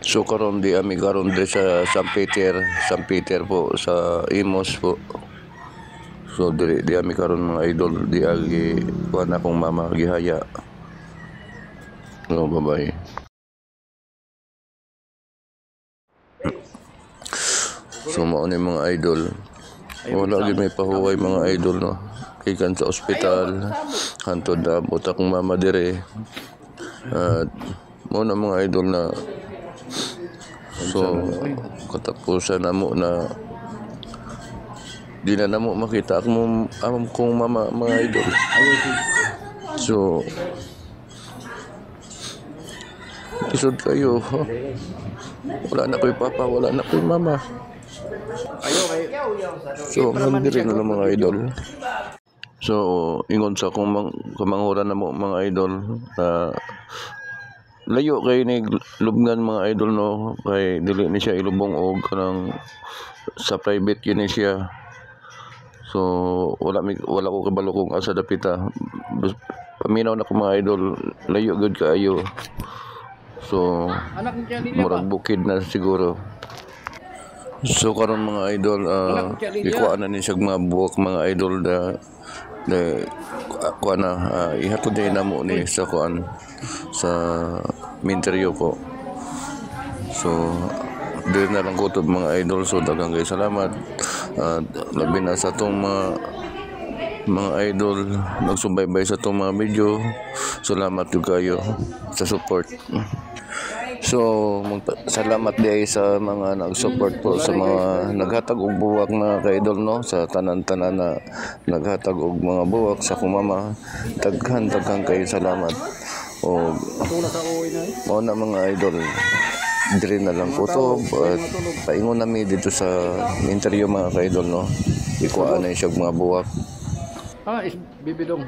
So karon di ami karon di sa San Peter po sa Imos po. So di ami karon mga idol di agi kuan akong mama gihaya. No, bye-bye. So mao ni mga idol. Wala gyud may pahuway mga idol no. Ikan sa ospital hantod na buta akong mama dire. At mo na mga idol na so katapusan namo na di na namo makita kong mama mga idol. So isod kayo huh? Wala na ko'y papa, wala na ko'y mama. So mandiri na lang mga idol. So ingon sa kamanghuran na mo mga idol layo kay ni lubngan mga idol no, kay dili ni siya ilubong og kanang sa private yun siya. So wala ko kabalo kung asa dapita. Paminaw na ko mga idol, layo gud kaayo. So murag bukid na siguro. So karon mga idol ikuha na ni siya mga buwak mga idol kuan na ihatod na mo ni sa kuan sa minteryo po. So dili na lang kutob mga idol. So daghang kay salamat at labi na sa tong mga idol nagsubaybay sa tong mga video. Salamat jud kayo sa support. So salamat di sa mga nag-support po, sa mga naghatag og buwak na ka-idol no, sa tanan-tanan na naghatag og mga buwak sa akong mama. Daghan kayo salamat. O mao na mga idol, diri na lang kutob at paingon nami dito sa interview mga ka-idol no. Ikuha na siya mga buwak. Is bibidong.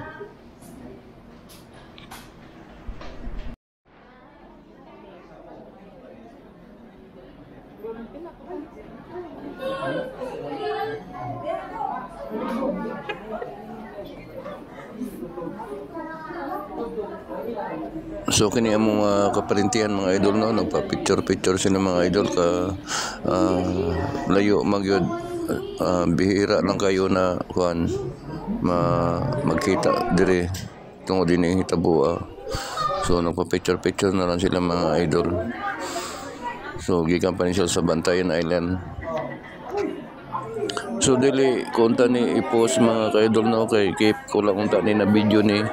So kini among kaparintihan mga idol no, nagpa-picture sila mga idol ka layo magyud bihira lang kayo na kuan magkita dire tungod dinhi hitabo. So nagpa-picture na lang sila mga idol. So gikan pa ni sila sa Bantayan Island. So dili kunta ni i-post mga ka-idol no, kay keep ko lang unta ni na video ni,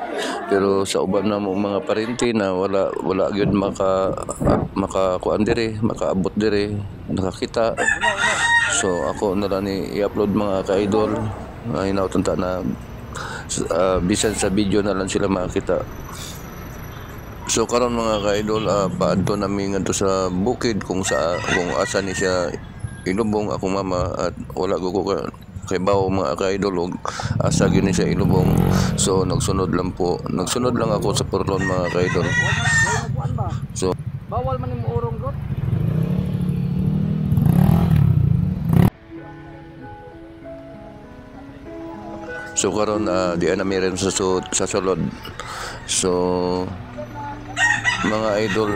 pero sa uban na mo mga parente na wala gyud maka kuan dire, makaabot dire, nakakita. So ako na lang ni i-upload mga ka-idol. Hinautunta na bisan sa video na lang sila makita. So karon mga ka-idol paadto nami ngadto sa bukid kung asa ni siya ilubong akong mama, at wala ko kay bawo mga ka-idol og asa gyud ni siya ilubong. So nagsunod lang ako sa purlon mga ka-idol. So Bawal man yung urong god. So karon di na meron sa sulod. So mga idol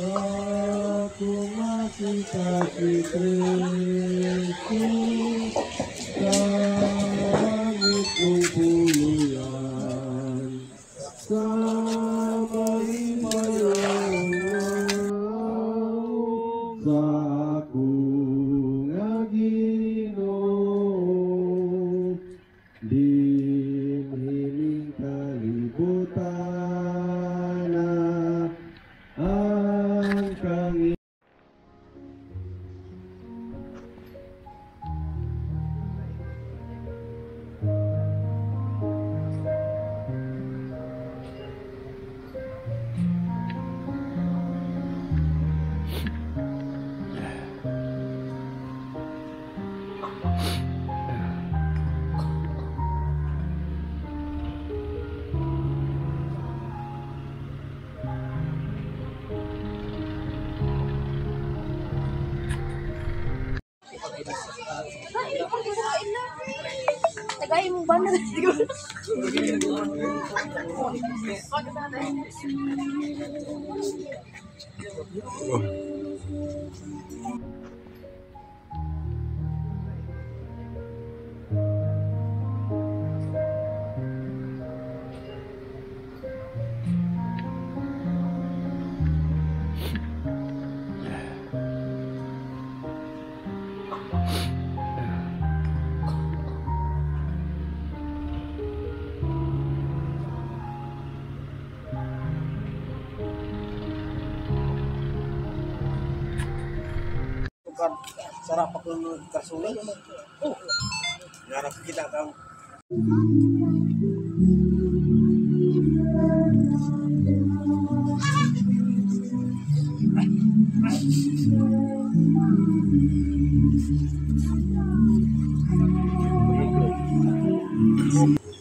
Aku masih kasih Kristu langit kumpulan sama ibadah sa aku ngaginom din hiling kalibutan ang Tagay mo ba na? Sarap ako ng kasulit. Oh, narap kita kang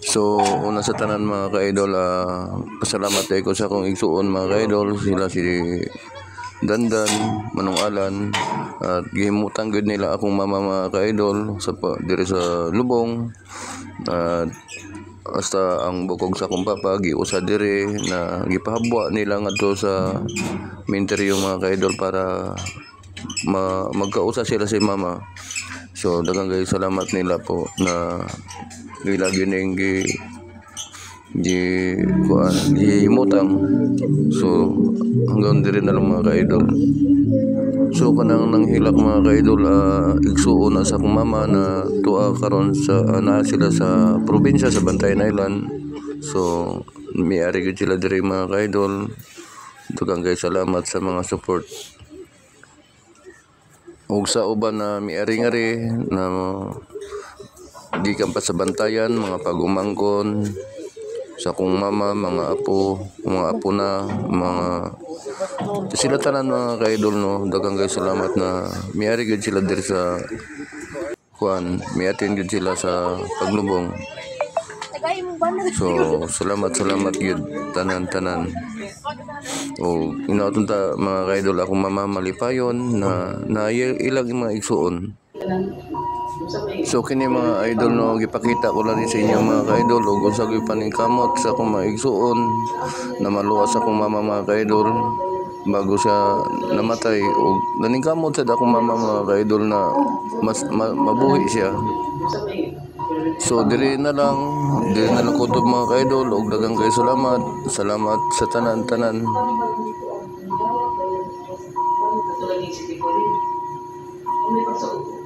So, una sa tanan mga ka-idol, pasalamat ko sa akong igsuon mga ka-idol, sila si Dandan, Manong Alan, at gihimutan gud nila akong mama mga ka-idol sa diri sa Lubong. At hasta ang bukog sa akong papa giusa diri na gipahabwa nila ngadto sa minteryo mga ka-idol para magkausa sila si mama. So daghang kay salamat nila po na nila gining gihimutang. So hanggang diri na lang mga ka-idol. So kanang nanghilak mga ka-idol, igsuon na sa akong mama na tuwa karon sa na sila sa probinsya sa Bantayan Island. So miari gud sila diri mga ka-idol. Daghang kay salamat sa mga support. Ug sa uban na miari nga ri na gikan pa sa Bantayan, mga pag-umangkon sa akong mama, mga apo na, mga sila tanan mga ka-idol no. Daghang kay salamat na miari gud sila diri sa miatin gud sila sa paglubong. Tagay mo ba na? So salamat gud tanan. O inaton ta mga ka-idol akong mama malipayon na ilag mga igsuon. So kini mga idol no, gipakita ko lang sa inyo mga ka-idol ug unsa gyud paningkamot sa akong mga igsuon na maluwas akong mama mga ka-idol bago siya namatay, ug naningkamot sa akong mama mga ka-idol na mas mabuhi siya. So diri na lang kutob mga ka-idol ug daghang kay salamat sa tanan. Ito lagi si Picolin. Ano ba sa